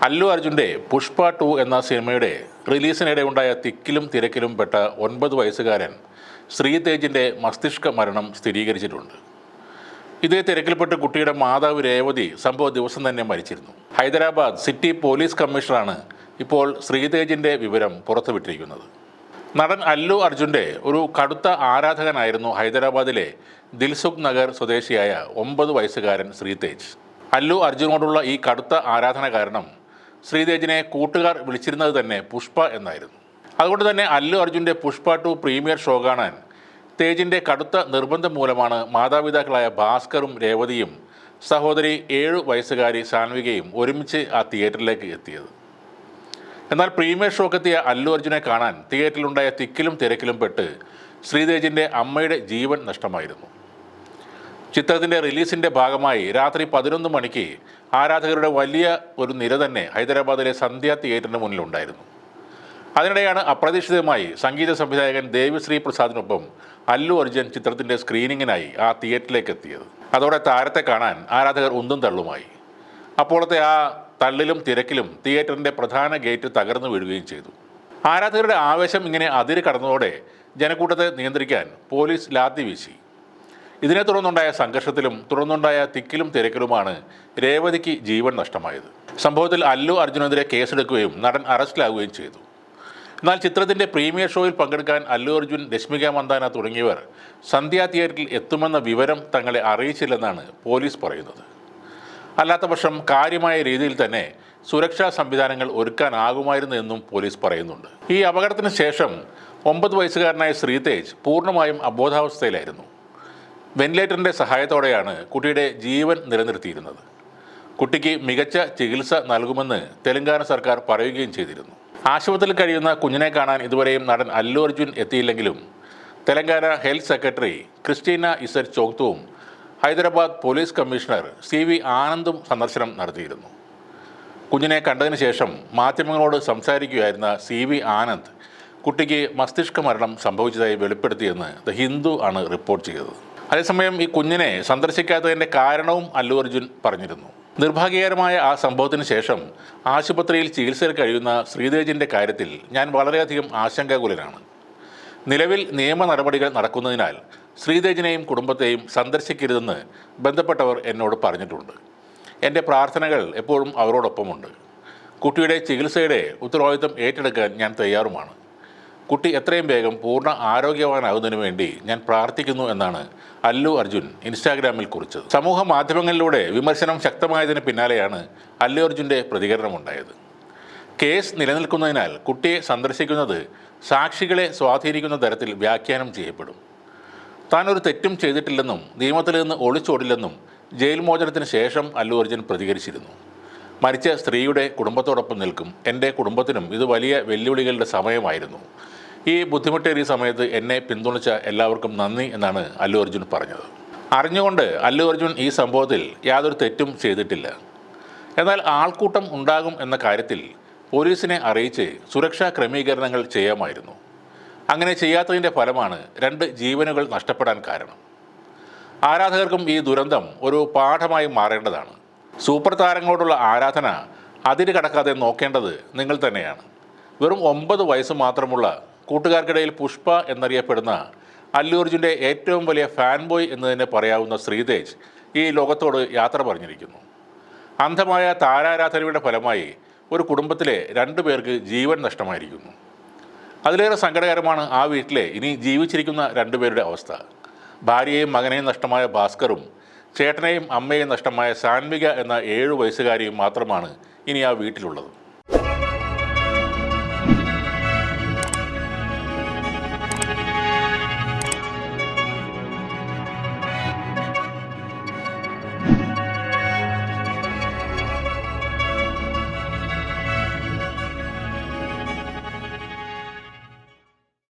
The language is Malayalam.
അല്ലു അർജുൻ്റെ പുഷ്പ 2 എന്ന സിനിമയുടെ റിലീസിനിടെ ഉണ്ടായ തിക്കിലും തിരക്കിലും പെട്ട 9 വയസ്സുകാരൻ ശ്രീതേജിൻ്റെ മസ്തിഷ്ക മരണം സ്ഥിരീകരിച്ചിട്ടുണ്ട്. ഇതേ തിരക്കിൽപ്പെട്ട് കുട്ടിയുടെ മാതാവ് രേവതി സംഭവ ദിവസം തന്നെ മരിച്ചിരുന്നു. ഹൈദരാബാദ് സിറ്റി പോലീസ് കമ്മീഷണറാണ് ഇപ്പോൾ ശ്രീതേജിൻ്റെ വിവരം പുറത്തുവിട്ടിരിക്കുന്നത്. നടൻ അല്ലു അർജുൻ്റെ ഒരു കടുത്ത ആരാധകനായിരുന്നു ഹൈദരാബാദിലെ ദിൽസുഖ് നഗർ സ്വദേശിയായ 9 വയസ്സുകാരൻ ശ്രീതേജ്. അല്ലു അർജുനോടുള്ള ഈ കടുത്ത ആരാധന കാരണം ശ്രീതേജിനെ കൂട്ടുകാർ വിളിച്ചിരുന്നത് തന്നെ പുഷ്പ എന്നായിരുന്നു. അതുകൊണ്ട് തന്നെ അല്ലു അർജുൻ്റെ പുഷ്പ 2 പ്രീമിയർ ഷോ കാണാൻ തേജിൻ്റെ കടുത്ത നിർബന്ധം മൂലമാണ് മാതാപിതാക്കളായ ഭാസ്കറും രേവതിയും സഹോദരി 7 വയസ്സുകാരി സാൻവികയും ഒരുമിച്ച് ആ തിയേറ്ററിലേക്ക് എത്തിയത്. എന്നാൽ പ്രീമിയർ ഷോക്കെത്തിയ അല്ലു അർജുനെ കാണാൻ തിയേറ്ററിലുണ്ടായ തിക്കിലും തിരക്കിലും പെട്ട് ശ്രീതേജിൻ്റെ അമ്മയുടെ ജീവൻ നഷ്ടമായിരുന്നു. ചിത്രത്തിൻ്റെ റിലീസിൻ്റെ ഭാഗമായി രാത്രി 11 മണിക്ക് ആരാധകരുടെ വലിയ ഒരു നിര തന്നെ ഹൈദരാബാദിലെ സന്ധ്യ തിയേറ്ററിന് മുന്നിലുണ്ടായിരുന്നു. അതിനിടെയാണ് അപ്രതീക്ഷിതമായി സംഗീത സംവിധായകൻ ദേവിശ്രീ പ്രസാദിനൊപ്പം അല്ലു അർജുൻ ചിത്രത്തിൻ്റെ സ്ക്രീനിങ്ങിനായി ആ തിയേറ്ററിലേക്ക് എത്തിയത്. അതോടെ താരത്തെ കാണാൻ ആരാധകർ ഉന്തും തള്ളുമായി. അപ്പോഴത്തെ ആ തള്ളിലും തിരക്കിലും തിയേറ്ററിൻ്റെ പ്രധാന ഗേറ്റ് തകർന്നു വീഴുകയും ചെയ്തു. ആരാധകരുടെ ആവേശം ഇങ്ങനെ അതിര് കടന്നതോടെ ജനക്കൂട്ടത്തെ നിയന്ത്രിക്കാൻ പോലീസ് ലാത്തി വീശി. ഇതിനെ തുടർന്നുണ്ടായ സംഘർഷത്തിലും തുടർന്നുണ്ടായ തിക്കിലും തിരക്കിലുമാണ് രേവതിക്ക് ജീവൻ നഷ്ടമായത്. സംഭവത്തിൽ അല്ലു അർജുനെതിരെ കേസെടുക്കുകയും നടൻ അറസ്റ്റിലാവുകയും ചെയ്തു. എന്നാൽ ചിത്രത്തിൻ്റെ പ്രീമിയർ ഷോയിൽ പങ്കെടുക്കാൻ അല്ലു അർജുൻ, രശ്മിക മന്ദാന തുടങ്ങിയവർ സന്ധ്യ തിയേറ്ററിൽ എത്തുമെന്ന വിവരം തങ്ങളെ അറിയിച്ചില്ലെന്നാണ് പോലീസ് പറയുന്നത്. അല്ലാത്തപക്ഷം കാര്യമായ രീതിയിൽ തന്നെ സുരക്ഷാ സംവിധാനങ്ങൾ ഒരുക്കാനാകുമായിരുന്നു എന്നും പോലീസ് പറയുന്നുണ്ട്. ഈ അപകടത്തിന് ശേഷം 9 വയസ്സുകാരനായ ശ്രീതേജ് പൂർണ്ണമായും അബോധാവസ്ഥയിലായിരുന്നു. വെന്റിലേറ്ററിൻ്റെ സഹായത്തോടെയാണ് കുട്ടിയുടെ ജീവൻ നിലനിർത്തിയിരുന്നത്. കുട്ടിക്ക് മികച്ച ചികിത്സ നൽകുമെന്ന് തെലങ്കാന സർക്കാർ പറയുകയും ചെയ്തിരുന്നു. ആശുപത്രിയിൽ കഴിയുന്ന കുഞ്ഞിനെ കാണാൻ ഇതുവരെയും നടൻ അല്ലു അർജുൻ എത്തിയില്ലെങ്കിലും Telangana health secretary Christina Z ചോക്തുവും ഹൈദരാബാദ് പോലീസ് കമ്മീഷണർ CV ആനന്ദും സന്ദർശനം നടത്തിയിരുന്നു. കുഞ്ഞിനെ കണ്ടതിന് ശേഷം മാധ്യമങ്ങളോട് സംസാരിക്കുകയായിരുന്ന CV ആനന്ദ് കുട്ടിക്ക് മസ്തിഷ്ക മരണം സംഭവിച്ചതായി വെളിപ്പെടുത്തിയെന്ന് ദ ഹിന്ദു ആണ് റിപ്പോർട്ട് ചെയ്തത്. അതേസമയം ഈ കുഞ്ഞിനെ സന്ദർശിക്കാത്തതിൻ്റെ കാരണവും അല്ലു അർജുൻ പറഞ്ഞിരുന്നു. നിർഭാഗ്യകരമായ ആ സംഭവത്തിന് ശേഷം ആശുപത്രിയിൽ ചികിത്സയിൽ കഴിയുന്ന ശ്രീതേജിൻ്റെ കാര്യത്തിൽ ഞാൻ വളരെയധികം ആശങ്കാകുലനാണ്. നിലവിൽ നിയമ നടപടികൾ നടക്കുന്നതിനാൽ ശ്രീതേജിനെയും കുടുംബത്തെയും സന്ദർശിക്കരുതെന്ന് ബന്ധപ്പെട്ടവർ എന്നോട് പറഞ്ഞിട്ടുണ്ട്. എൻ്റെ പ്രാർത്ഥനകൾ എപ്പോഴും അവരോടൊപ്പമുണ്ട്. കുട്ടിയുടെ ചികിത്സയുടെ ഉത്തരവാദിത്തം ഏറ്റെടുക്കാൻ ഞാൻ തയ്യാറുമാണ്. കുട്ടി എത്രയും വേഗം പൂർണ്ണ ആരോഗ്യവാനാകുന്നതിന് വേണ്ടി ഞാൻ പ്രാർത്ഥിക്കുന്നു എന്നാണ് അല്ലു അർജുൻ ഇൻസ്റ്റാഗ്രാമിൽ കുറിച്ചത്. സമൂഹ മാധ്യമങ്ങളിലൂടെ വിമർശനം ശക്തമായതിന് പിന്നാലെയാണ് അല്ലു അർജുൻ്റെ പ്രതികരണമുണ്ടായത്. കേസ് നിലനിൽക്കുന്നതിനാൽ കുട്ടിയെ സന്ദർശിക്കുന്നത് സാക്ഷികളെ സ്വാധീനിക്കുന്ന തരത്തിൽ വ്യാഖ്യാനം ചെയ്യപ്പെടും. താൻ ഒരു തെറ്റും ചെയ്തിട്ടില്ലെന്നും നിയമത്തിൽ നിന്ന് ഒളിച്ചോടില്ലെന്നും ജയിൽ മോചനത്തിന് ശേഷം അല്ലു അർജുൻ പ്രതികരിച്ചിരുന്നു. മരിച്ച സ്ത്രീയുടെ കുടുംബത്തോടൊപ്പം നിൽക്കും. എൻ്റെ കുടുംബത്തിനും ഇത് വലിയ വെല്ലുവിളികളുടെ സമയമായിരുന്നു. ഈ ബുദ്ധിമുട്ടേറിയ സമയത്ത് എന്നെ പിന്തുണച്ച എല്ലാവർക്കും നന്ദി എന്നാണ് അല്ലു അർജുൻ പറഞ്ഞത്. അറിഞ്ഞുകൊണ്ട് അല്ലു അർജുൻ ഈ സംഭവത്തിൽ യാതൊരു തെറ്റും ചെയ്തിട്ടില്ല. എന്നാൽ ആൾക്കൂട്ടം ഉണ്ടാകും എന്ന കാര്യത്തിൽ പോലീസിനെ അറിയിച്ച് സുരക്ഷാ ക്രമീകരണങ്ങൾ ചെയ്യാമായിരുന്നു. അങ്ങനെ ചെയ്യാത്തതിൻ്റെ ഫലമാണ് 2 ജീവനുകൾ നഷ്ടപ്പെടാൻ കാരണം. ആരാധകർക്കും ഈ ദുരന്തം ഒരു പാഠമായി മാറേണ്ടതാണ്. സൂപ്പർ താരങ്ങളോടുള്ള ആരാധന അതിര് കടക്കാതെ നോക്കേണ്ടത് നിങ്ങൾ തന്നെയാണ്. വെറും 9 വയസ്സ് മാത്രമുള്ള കൂട്ടുകാർക്കിടയിൽ പുഷ്പ എന്നറിയപ്പെടുന്ന അല്ലു അർജുൻ്റെ ഏറ്റവും വലിയ ഫാൻ ബോയ് എന്ന് തന്നെ പറയാവുന്ന ശ്രീതേജ് ഈ ലോകത്തോട് യാത്ര പറഞ്ഞിരിക്കുന്നു. അന്ധമായ താരാരാധനയുടെ ഫലമായി ഒരു കുടുംബത്തിലെ 2 പേർക്ക് ജീവൻ നഷ്ടമായിരിക്കുന്നു. അതിലേറെ സങ്കടകരമാണ് ആ വീട്ടിലെ ഇനി ജീവിച്ചിരിക്കുന്ന 2 പേരുടെ അവസ്ഥ. ഭാര്യയെയും മകനെയും നഷ്ടമായ ഭാസ്കറും ചേട്ടനെയും അമ്മയെയും നഷ്ടമായ സാൻവിക എന്ന 7 വയസ്സുകാരിയും മാത്രമാണ് ഇനി ആ വീട്ടിലുള്ളത്.